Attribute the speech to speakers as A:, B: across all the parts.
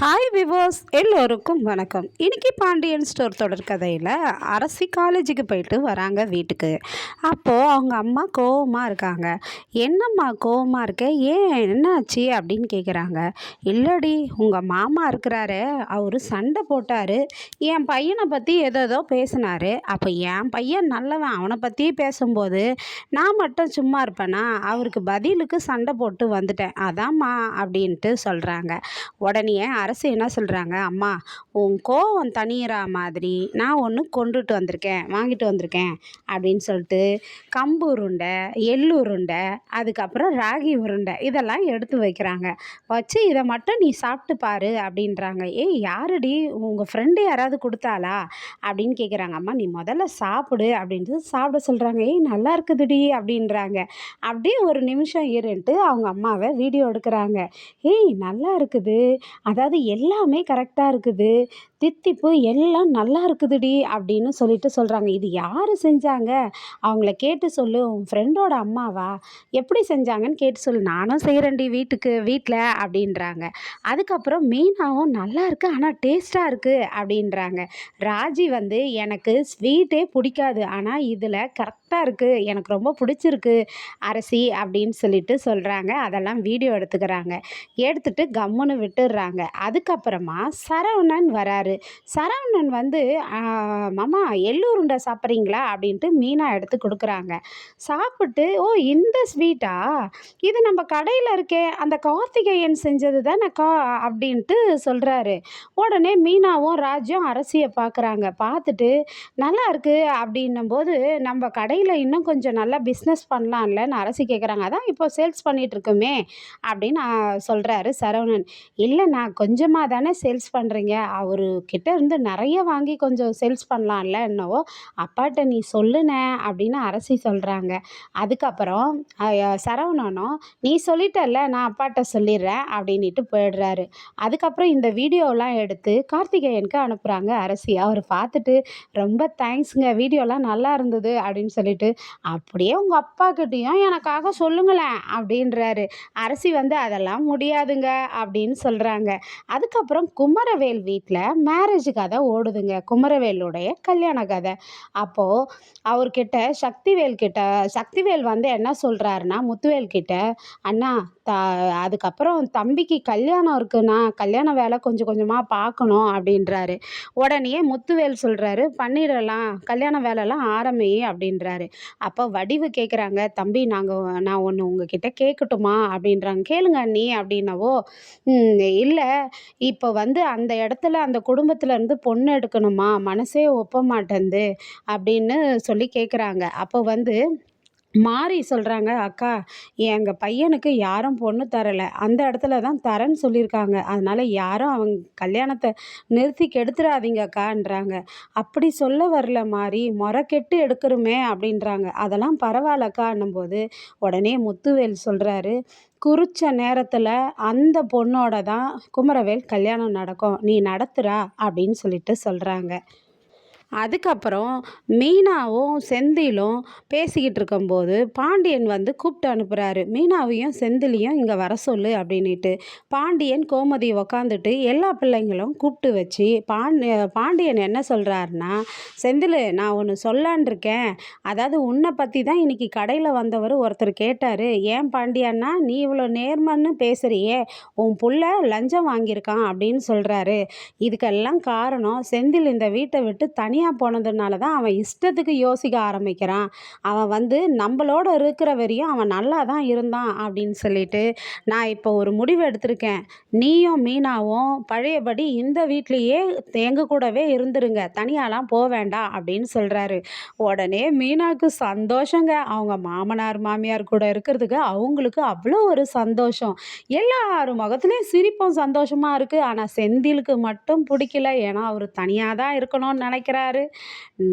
A: Hi விவோஸ் எல்லோருக்கும் வணக்கம். இன்னைக்கு பாண்டியன் ஸ்டோர் தொடர் கதையில் அரசி காலேஜுக்கு போயிட்டு வராங்க வீட்டுக்கு. அப்போது அவங்க அம்மா கோவமாக இருக்காங்க. என்னம்மா கோவமாக இருக்க, ஏன் என்னாச்சு அப்படின்னு கேட்குறாங்க. இல்லடி, உங்கள் மாமா இருக்கிறாரு, அவர் சண்டை போட்டார், என் பையனை பற்றி ஏதோ பேசினார். அப்போ என் பையன் நல்லவன், அவனை பற்றி பேசும்போது நான் மட்டும் சும்மா இருப்பேனா, அவருக்கு பதிலுக்கு சண்டை போட்டு வந்துட்டேன், அதாம்மா அப்படின்ட்டு சொல்கிறாங்க. உடனே அரசு என்ன சொல்கிறாங்க, அம்மா உன் கோவம் தணியிற மாதிரி நான் ஒன்று வாங்கிட்டு வந்திருக்கேன் அப்படின்னு சொல்லிட்டு கம்பு உருண்டை, எள்ளு உருண்டை, அதுக்கப்புறம் ராகி உருண்டை இதெல்லாம் எடுத்து வைக்கிறாங்க. வச்சு இதை மட்டும் நீ சாப்பிட்டு பாரு அப்படின்றாங்க. ஏய் யாருடி, உங்கள் ஃப்ரெண்டு யாராவது கொடுத்தாளா அப்படின்னு கேட்குறாங்க. அம்மா நீ முதல்ல சாப்பிடு அப்படின்ட்டு சாப்பிட சொல்கிறாங்க. ஏய் நல்லா இருக்குதுடி அப்படின்றாங்க. அப்படியே ஒரு நிமிஷம் இருன்ட்டு அவங்க அம்மாவை வீடியோ எடுக்கிறாங்க. ஏய் நல்லா இருக்குது, அதாவது எல்லாமே கரெக்டாக இருக்குது, தித்திப்பு எல்லாம் நல்லா இருக்குதுடி அப்படின்னு சொல்கிறாங்க. இது யார் செஞ்சாங்க, அவங்கள கேட்டு சொல்லு, உன் ஃப்ரெண்டோட அம்மாவா, எப்படி செஞ்சாங்கன்னு கேட்டு சொல்லு, நானும் செய்கிறேன்டி வீட்டில் அப்படின்றாங்க. அதுக்கப்புறம் மீனாவும் நல்லா இருக்குது ஆனால் டேஸ்ட்டாக இருக்குது அப்படின்றாங்க. ராஜி வந்து எனக்கு ஸ்வீட்டே பிடிக்காது, ஆனால் இதில் கரெக்டாக இருக்குது, எனக்கு ரொம்ப பிடிச்சிருக்கு அரசி அப்படின்னு சொல்கிறாங்க. அதெல்லாம் வீடியோ எடுத்துக்கிறாங்க. எடுத்துட்டு கம்முன்னு விட்டுடுறாங்க. அதுக்கப்புறமா சரவணன் வராரு. சரவணன் வந்து மாமா எள்ளு உருண்டை சாப்பிட்றீங்களா அப்படின்ட்டு மீனா எடுத்து கொடுக்குறாங்க. சாப்பிட்டு ஓ இந்த ஸ்வீட்டா, இது நம்ம கடையில் இருக்கே அந்த கார்த்திகேயன் செஞ்சது தானே அப்படின்ட்டு சொல்கிறாரு. உடனே மீனாவும் ராஜும் அரசியை பார்க்குறாங்க. பார்த்துட்டு நல்லா இருக்குது அப்படின்னும்போது நம்ம கடையில் இன்னும் கொஞ்சம் நல்லா பிஸ்னஸ் பண்ணலாம்லன்னு அரசி கேட்குறாங்க. அதான் இப்போ சேல்ஸ் பண்ணிகிட்ருக்குமே அப்படின்னு சொல்கிறாரு சரவணன். இல்லை நான் கொஞ்சமாக தானே சேல்ஸ் பண்ணுறீங்க, அவர்கிட்ட இருந்து நிறைய வாங்கி கொஞ்சம் சேல்ஸ் பண்ணலாம்ல என்னவோ, அப்பாட்ட நீ சொல்லுனே அப்படின்னு அரசி சொல்கிறாங்க. அதுக்கப்புறம் சரவணனும் நீ சொல்லிட்டல்ல நான் அப்பாட்ட சொல்லிடுறேன் அப்படின்ட்டு போயிடுறாரு. அதுக்கப்புறம் இந்த வீடியோலாம் எடுத்து கார்த்திகேயனுக்கு அனுப்புகிறாங்க அரசி. அவர் பார்த்துட்டு ரொம்ப தேங்க்ஸுங்க, வீடியோலாம் நல்லா இருந்தது அப்படின்னு சொல்லிட்டு, அப்படியே உங்கள் அப்பாக்கிட்டேயும் எனக்காக சொல்லுங்களேன் அப்படின்றாரு. அரசி வந்து அதெல்லாம் முடியாதுங்க அப்படின்னு சொல்கிறாங்க. அதுக்கப்புறம் குமரவேல் வீட்டில் மேரேஜ் கதை ஓடுதுங்க, குமரவேலுடைய கல்யாண கதை. அப்போது அவர்கிட்ட சக்திவேல் வந்து என்ன சொல்கிறாருன்னா முத்துவேல் கிட்ட, அண்ணா அதுக்கப்புறம் தம்பிக்கு கல்யாணம் இருக்குண்ணா, கல்யாண வேலை கொஞ்சம் கொஞ்சமாக பார்க்கணும் அப்படின்றாரு. உடனே முத்துவேல் சொல்கிறாரு பண்ணிடலாம், கல்யாண வேலைலாம் ஆரம்பி அப்படின்றாரு. அப்போ வடிவு கேட்குறாங்க, தம்பி நான் ஒன்று உங்ககிட்ட கேட்கட்டுமா அப்படின்றாங்க. கேளுங்க அண்ணி அப்படின்னவோ, இல்லை இப்போ வந்து அந்த இடத்துல அந்த குடும்பத்தில் இருந்து பொண்ணு எடுக்கணுமா, மனசே ஒப்ப மாட்டேங்குது அப்படின்னு கேட்குறாங்க. அப்போ வந்து மாறி சொல்கிறாங்க, அக்கா எங்கள் பையனுக்கு யாரும் பொண்ணு தரலை, அந்த இடத்துல தான் தரேன்னு சொல்லியிருக்காங்க, அதனால் யாரும் அவங்க கல்யாணத்தை நிறுத்தி கெடுத்துடாதீங்க அக்கான்றாங்க. அப்படி சொல்ல வரல மாறி, முறைக்கெட்டு எடுக்கிறோமே அப்படின்றாங்க. அதெல்லாம் பரவாயில்லக்கான்னும் போது உடனே முத்துவேல் சொல்கிறாரு, குறித்த நேரத்தில் அந்த பொண்ணோட தான் குமரவேல் கல்யாணம் நடக்கும், நீ நடத்துகிறா அப்படின்னு சொல்கிறாங்க. அதுக்கப்புறம் மீனாவும் செந்திலும் பேசிக்கிட்டு இருக்கும்போது பாண்டியன் வந்து கூப்பிட்டு அனுப்புகிறாரு. மீனாவையும் செந்திலையும் இங்கே வர சொல்லு அப்படின்ட்டு. பாண்டியன் கோமதி உக்காந்துட்டு எல்லா பிள்ளைங்களும் கூப்பிட்டு வச்சு பாண்டியன் என்ன சொல்கிறாருன்னா, செந்தில் நான் ஒன்று சொல்லான் இருக்கேன், அதாவது உன்னை பற்றி தான் இன்றைக்கி கடையில் வந்தவர் ஒருத்தர் கேட்டார், ஏன் பாண்டியன்னா நீ இவ்வளோ நேர்மன்னு பேசுகிறியே, உன் புள்ள லஞ்சம் வாங்கியிருக்கான் அப்படின்னு சொல்கிறாரு. இதுக்கெல்லாம் காரணம் செந்தில் இந்த வீட்டை விட்டு தனியாக போனதுனால தான் அவன் இஷ்டத்துக்கு யோசிக்க ஆரம்பிக்கிறான், அவன் வந்து நம்மளோட இருக்கிற வரையும் அவன் நல்லா தான் இருந்தான் அப்படின்னு நான் இப்போ ஒரு முடிவு எடுத்திருக்கேன், நீயும் மீனாவும் பழையபடி இந்த வீட்லேயே எங்கள் கூடவே இருந்துருங்க, தனியாலாம் போக வேண்டாம் அப்படின்னு சொல்கிறாரு. உடனே மீனாவுக்கு சந்தோஷங்க, அவங்க மாமனார் மாமியார் கூட இருக்கிறதுக்கு அவங்களுக்கு அவ்வளோ ஒரு சந்தோஷம், எல்லார் முகத்துலேயும் சிரிப்பும் சந்தோஷமாக இருக்குது. ஆனால் செந்திலுக்கு மட்டும் பிடிக்கல, ஏன்னா அவர் தனியாக தான் இருக்கணும்னு நினைக்கிறாரு.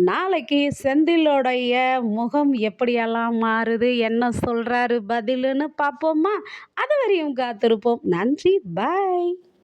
A: நாளைக்கு செந்திலோடைய முகம் எப்படியெல்லாம் மாறுது, என்ன சொல்கிறாரு பதிலுன்னு பார்ப்போமா? அது வரையும் காத்திருப்போம். நன்றி, பாய்.